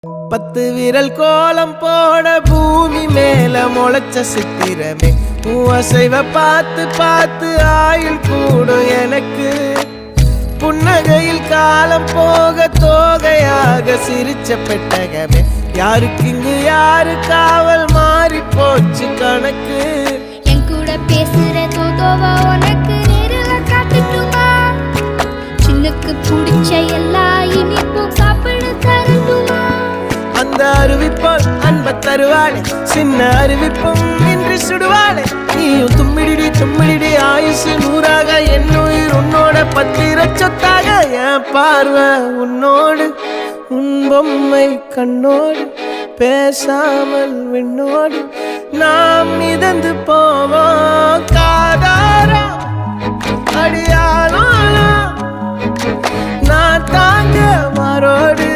10 விரல் கோலம் போட பூமி மேல முளைச்ச சித்திரமே அசைவ பார்த்து பார்த்து ஆயுள் கூடும் எனக்கு புன்னகையில் காலம் போக தோகையாக சிரிச்ச பெட்டகமே யாருக்கு இங்கு யாரு காவல் மாறி போச்சு கணக்கு என் கூட பேசுற தோதோவா உனக்கு நேரில் காட்டுட்டுமா சின்னக்கு பிடிச்ச எல்லா இனிப்பும் சாப்பிட தரட்டுமா அந்த அறிவிப்போல் அன்ப தருவாளே சின்ன அறிவிப்பும் இன்று சுடுவாளே நீயும் தும்மிடி ஆயுசு 100ஆக என் உயிர் உன்னோட 10 சொத்தாக என் பார்வை உன்னோடு உன் பொம்மை கண்ணோடு பேசாமல் விண்ணோடு நாம் மிதந்து போவோம் காதாரா அடியானோ நான் தாங்க மாறோடு